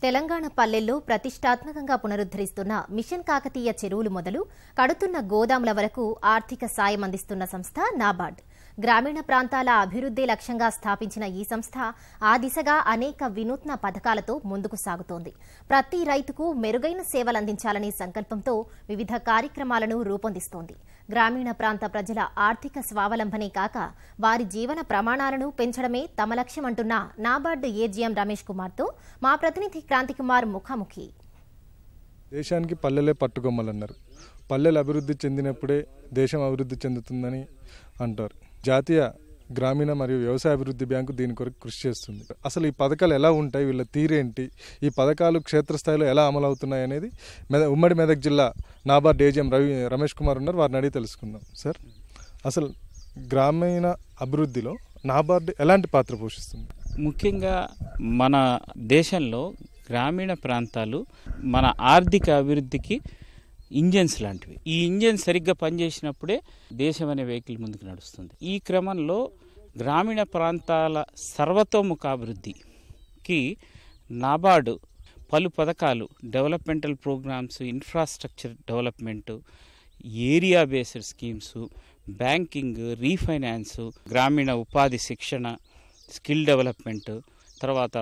తెలంగాణ పల్లెల్లో ప్రతిష్టాత్మకంగా పునరుద్ధరిస్తున్న మిషన్ కాకతీయ చెరువులు మొదలు కడుతున్న గోదాముల వరకు ఆర్థిక సాయం అందిస్తున్న సంస్థ నాబార్డ్. గ్రామీణ ప్రాంతాల అభివృద్ధి లక్ష్యంగా స్థాపించిన ఈ సంస్థ ఆ దిశగా అనేక వినూత్న పథకాలతో ముందుకు సాగుతోంది. ప్రతి రైతుకు మెరుగైన సేవలందించాలనే సంకల్పంతో వివిధ కార్యక్రమాలను రూపొందిస్తోంది. గ్రామీణ ప్రాంత ప్రజల ఆర్థిక స్వావలంబనే కాక వారి జీవన ప్రమాణాలను పెంచడమే తమ లక్ష్యమంటున్న నాబార్డ్ ఏజీఎం రమేష్ కుమార్తో మా ప్రతినిధి క్రాంతికుమార్ ముఖాముఖి. దేశానికి పల్లెలే పట్టుకొమ్మలన్నారు. పల్లెలు అభివృద్ధి చెందినప్పుడే దేశం అభివృద్ధి చెందుతుందని అంటారు. జాతీయ గ్రామీణ మరియు వ్యవసాయ అభివృద్ధి బ్యాంకు దీని కొరకు కృషి చేస్తుంది. అసలు ఈ పథకాలు ఎలా ఉంటాయి, వీళ్ళ తీరేంటి, ఈ పథకాలు క్షేత్రస్థాయిలో ఎలా అమలు అవుతున్నాయి అనేది ఉమ్మడి మెదక్ జిల్లా నాబార్డ్ ఏజీఎం రమేష్ కుమార్ ఉన్నారు. వారిని అడిగి తెలుసుకుందాం. సార్, అసలు గ్రామీణ అభివృద్ధిలో నాబార్డ్ ఎలాంటి పాత్ర పోషిస్తుంది? ముఖ్యంగా మన దేశంలో గ్రామీణ ప్రాంతాలు మన ఆర్థిక అభివృద్ధికి ఇంజన్స్ లాంటివి. ఈ ఇంజన్ సరిగ్గా పనిచేసినప్పుడే దేశం అనే వెహికల్ ముందుకు నడుస్తుంది. ఈ క్రమంలో గ్రామీణ ప్రాంతాల సర్వతోముఖాభివృద్ధికి నాబార్డు పలు పథకాలు, developmental programmes, infrastructure development, area based schemes, banking, refinance, గ్రామీణ ఉపాధి శిక్షణ, స్కిల్ డెవలప్మెంట్, తర్వాత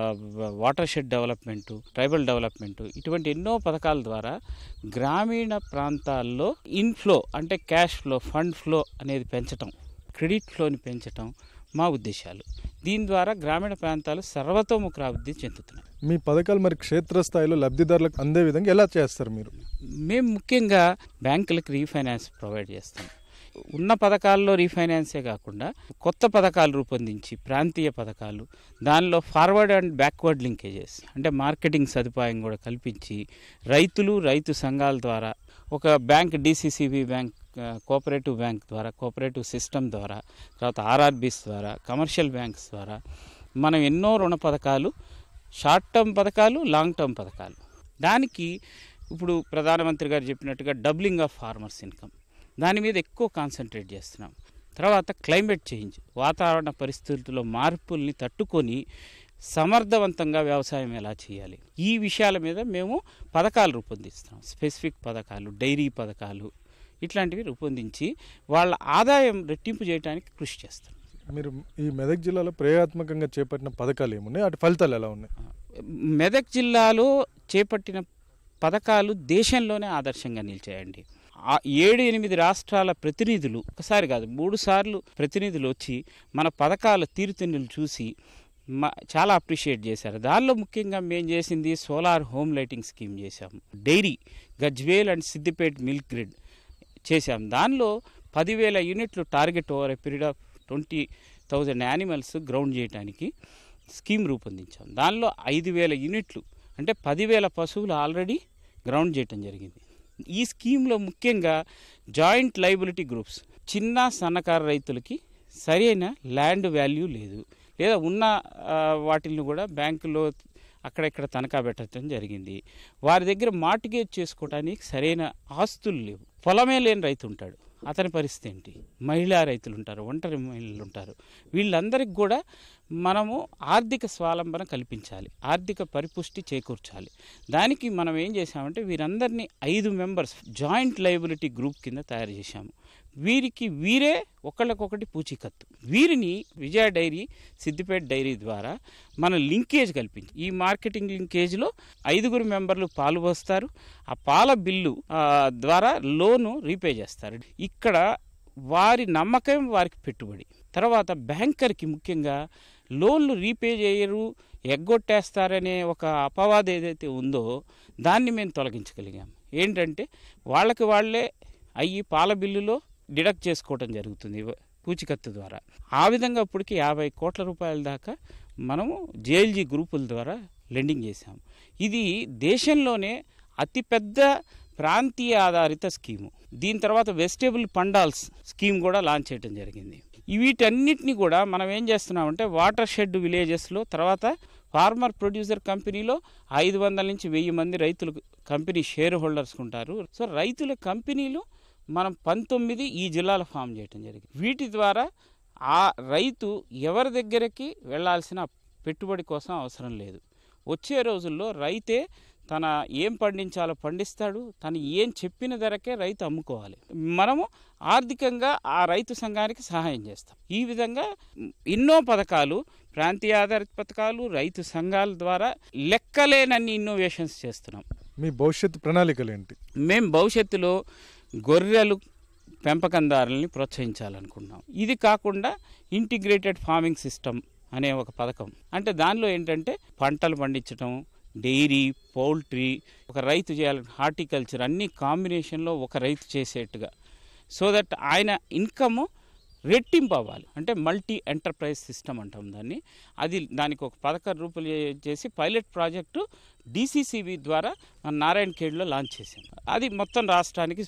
watershed development, tribal development, ఇటువంటి ఎన్నో పథకాల ద్వారా గ్రామీణ ప్రాంతాల్లో ఇన్ఫ్లో అంటే క్యాష్ ఫ్లో, ఫండ్ ఫ్లో అనేది పెంచటం, క్రెడిట్ ఫ్లోని పెంచటం మా ఉద్దేశాలు. దీని ద్వారా గ్రామీణ ప్రాంతాలు సర్వతోముఖాభివృద్ధి చెందుతున్నాయి. మీ పథకాలు మరి క్షేత్రస్థాయిలో లబ్ధిదారులకు అందే విధంగా ఎలా చేస్తారు మీరు? మేము ముఖ్యంగా బ్యాంకులకు రీఫైనాన్స్ ప్రొవైడ్ చేస్తాం. ఉన్న పథకాల్లో రీఫైనాన్సే కాకుండా కొత్త పథకాలు రూపొందించి, ప్రాంతీయ పథకాలు, దానిలో ఫార్వర్డ్ అండ్ బ్యాక్వర్డ్ లింకేజెస్ అంటే మార్కెటింగ్ సదుపాయం కూడా కల్పించి రైతు సంఘాల ద్వారా ఒక bank, DCCB bank, cooperative bank ద్వారా, కోఆపరేటివ్ సిస్టమ్ ద్వారా, తర్వాత ఆర్ఆర్బీస్ ద్వారా, కమర్షియల్ బ్యాంక్స్ ద్వారా మనం ఎన్నో రుణ పథకాలు, షార్ట్ టర్మ్ పథకాలు, లాంగ్ టర్మ్ పథకాలు. దానికి ఇప్పుడు ప్రధానమంత్రి గారు చెప్పినట్టుగా డబ్లింగ్ ఆఫ్ ఫార్మర్స్ ఇన్కమ్, దాని మీద ఎక్కువ కాన్సన్ట్రేట్ చేస్తున్నాం. తర్వాత క్లైమేట్ చేంజ్, వాతావరణ పరిస్థితుల్లో మార్పుల్ని తట్టుకొని సమర్థవంతంగా వ్యవసాయం ఎలా చేయాలి, ఈ విషయాల మీద మేము పథకాలు రూపొందిస్తున్నాం. స్పెసిఫిక్ పథకాలు, డైరీ పథకాలు, ఇట్లాంటివి రూపొందించి వాళ్ళ ఆదాయం రెట్టింపు చేయడానికి కృషి చేస్తాం. మీరు ఈ మెదక్ జిల్లాలో ప్రయోగాత్మకంగా చేపట్టిన పథకాలు ఏమున్నాయి, అటు ఫలితాలు ఎలా ఉన్నాయి? మెదక్ జిల్లాలో చేపట్టిన పథకాలు దేశంలోనే ఆదర్శంగా నిలిచాయండి. 7-8 రాష్ట్రాల ప్రతినిధులు, ఒకసారి కాదు 3 సార్లు ప్రతినిధులు వచ్చి మన పథకాల తీరుతెన్నులు చూసి చాలా అప్రిషియేట్ చేశారు. దానిలో ముఖ్యంగా మేము చేసింది సోలార్ హోమ్ లైటింగ్ స్కీమ్ చేశాము, dairy, Gajwel and Siddipet milk grid చేశాం. దానిలో 10,000 యూనిట్లు target over a period of 20,000 animals ground చేయడానికి స్కీమ్ రూపొందించాం. దానిలో 5,000 యూనిట్లు అంటే 10,000 పశువులు ఆల్రెడీ గ్రౌండ్ చేయటం జరిగింది. ఈ స్కీమ్లో ముఖ్యంగా జాయింట్ లయబిలిటీ గ్రూప్స్, చిన్న సన్నకారు రైతులకి సరైన ల్యాండ్ వాల్యూ లేదు, లేదా ఉన్న వాటిని కూడా బ్యాంకులో అక్కడెక్కడ తనఖా పెట్టడం జరిగింది. వారి దగ్గర మార్టిగేజ్ చేసుకోవడానికి సరైన ఆస్తులు లేవు. పొలమే లేని రైతు ఉంటాడు, అతని పరిస్థితి ఏంటి? మహిళా రైతులు ఉంటారు, ఒంటరి మహిళలు ఉంటారు. వీళ్ళందరికీ కూడా మనము ఆర్థిక స్వావలంబన కల్పించాలి, ఆర్థిక పరిపుష్టి చేకూర్చాలి. దానికి మనం ఏం చేసామంటే వీరందరినీ 5 మెంబర్స్ జాయింట్ లయబిలిటీ గ్రూప్ కింద తయారు చేశాము. వీరికి వీరే ఒకళ్ళకొకటి పూచీకత్తు. వీరిని విజయ డైరీ, సిద్దిపేట డైరీ ద్వారా మన లింకేజ్ కల్పించి, ఈ మార్కెటింగ్ లింకేజ్లో 5 మెంబర్లు పాలు పోస్తారు. ఆ పాల బిల్లు ద్వారా లోను రీపే చేస్తారు. ఇక్కడ వారి నమ్మకం, వారికి పెట్టుబడి. తర్వాత బ్యాంకర్కి ముఖ్యంగా లోన్లు రీపే చేయరు, ఎగ్గొట్టేస్తారనే ఒక అపవాదం ఏదైతే ఉందో దాన్ని మేము తొలగించగలిగాం. ఏంటంటే వాళ్ళకి వాళ్ళే అయ్యి పాల బిల్లులో డిడక్ట్ చేసుకోవటం జరుగుతుంది పూచికత్తు ద్వారా. ఆ విధంగా ఇప్పటికి 50 కోట్ల రూపాయల దాకా మనము జేఎల్జీ గ్రూపుల ద్వారా లెండింగ్ చేశాము. ఇది దేశంలోనే అతిపెద్ద ప్రాంతీయ ఆధారిత స్కీము. దీని తర్వాత వెజిటేబుల్ పండాల్స్ స్కీమ్ కూడా లాంచ్ చేయడం జరిగింది. వీటన్నిటిని కూడా మనం ఏం చేస్తున్నామంటే వాటర్ షెడ్ విలేజెస్లో, తర్వాత ఫార్మర్ ప్రొడ్యూసర్ కంపెనీలో 500 నుంచి 1000 మంది రైతులు కంపెనీ షేర్ హోల్డర్స్ ఉంటారు. సో రైతుల కంపెనీలు మనం 19 ఈ జిల్లాలో ఫామ్ చేయడం జరిగింది. వీటి ద్వారా ఆ రైతు ఎవరి దగ్గరికి వెళ్లాల్సిన పెట్టుబడి కోసం అవసరం లేదు. వచ్చే రోజుల్లో రైతే తన ఏం పండించాలో పండిస్తాడు, తను ఏం చెప్పిన ధరకే రైతు అమ్ముకోవాలి. మనము ఆర్థికంగా ఆ రైతు సంఘానికి సహాయం చేస్తాం. ఈ విధంగా ఎన్నో పథకాలు, ప్రాంతీయ ఆధారిత పథకాలు, రైతు సంఘాల ద్వారా లెక్కలేనన్ని ఇన్నోవేషన్స్ చేస్తున్నాం. మీ భవిష్యత్తు ప్రణాళికలు ఏంటి? మేము భవిష్యత్తులో గొర్రెలు పెంపకందారుల్ని ప్రోత్సహించాలనుకున్నాం. ఇది కాకుండా ఇంటిగ్రేటెడ్ ఫార్మింగ్ సిస్టమ్ అనే ఒక పథకం. అంటే దానిలో ఏంటంటే పంటలు పండించడం, డైరీ, పౌల్ట్రీ, ఒక రైతు చేయాలని హార్టికల్చర్ అన్ని కాంబినేషన్లో ఒక రైతు చేసేట్టుగా, సో దట్ ఆయన ఇన్కమ్ రెట్టింపు అవ్వాలి. అంటే మల్టీ ఎంటర్ప్రైజ్ సిస్టమ్ అంటాం దాన్ని. దానికి ఒక పథకం రూపాయలు చేసి పైలట్ ప్రాజెక్టు DCCB ద్వారా మన నారాయణఖేడ్లో లాంచ్ చేసాం. అది మొత్తం రాష్ట్రానికి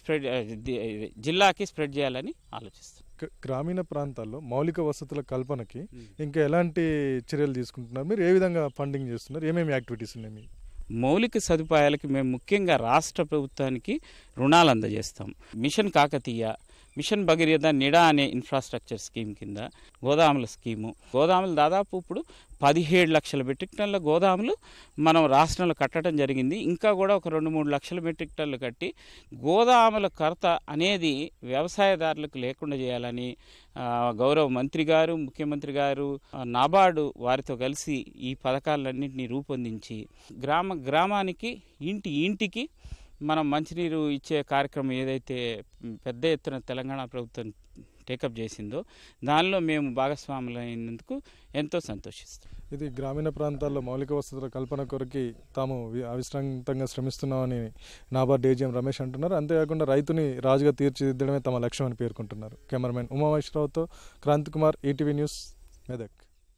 జిల్లాకి స్ప్రెడ్ చేయాలని ఆలోచిస్తాం. గ్రామీణ ప్రాంతాల్లో మౌలిక వసతుల కల్పనకి ఇంకా ఎలాంటి చర్యలు తీసుకుంటున్నారు? మీరు ఏ విధంగా ఫండింగ్ చేస్తున్నారు? ఏమేమి యాక్టివిటీస్ ఉన్నాయి మీ? మౌలిక సదుపాయాలకి మేము ముఖ్యంగా రాష్ట్ర ప్రభుత్వానికి రుణాలు అందజేస్తాం. మిషన్ కాకతీయ, మిషన్ భగీరథ, నిడా అనే ఇన్ఫ్రాస్ట్రక్చర్ స్కీమ్ కింద గోదాముల స్కీము. గోదాములు దాదాపు ఇప్పుడు 17 లక్షల మెట్రిక్ టన్నుల గోదాములు మనం రాష్ట్రంలో కట్టడం జరిగింది. ఇంకా కూడా ఒక 2-3 లక్షల మెట్రిక్ టన్నులు కట్టి గోదాముల కొరత అనేది వ్యవసాయదారులకు లేకుండా చేయాలని గౌరవ మంత్రి గారు, ముఖ్యమంత్రి గారు, నాబార్డు వారితో కలిసి ఈ పథకాలన్నింటినీ రూపొందించి గ్రామానికి ఇంటికి మనం మంచినీరు ఇచ్చే కార్యక్రమం ఏదైతే పెద్ద ఎత్తున తెలంగాణ ప్రభుత్వం టేకప్ చేసిందో దానిలో మేము భాగస్వాములైనందుకు ఎంతో సంతోషిస్తాం. ఇది గ్రామీణ ప్రాంతాల్లో మౌలిక వసతుల కల్పన కొరకు తాము అవిశ్రాంతంగా శ్రమిస్తున్నామని నాబార్డ్ AGM రమేష్ అంటున్నారు. అంతేకాకుండా రైతుని రాజుగా తీర్చిదిద్దడమే తమ లక్ష్యం అని పేర్కొంటున్నారు. కెమెరామెన్ ఉమామహేశ్వరరావుతో క్రాంతి కుమార్, ETV న్యూస్, మెదక్.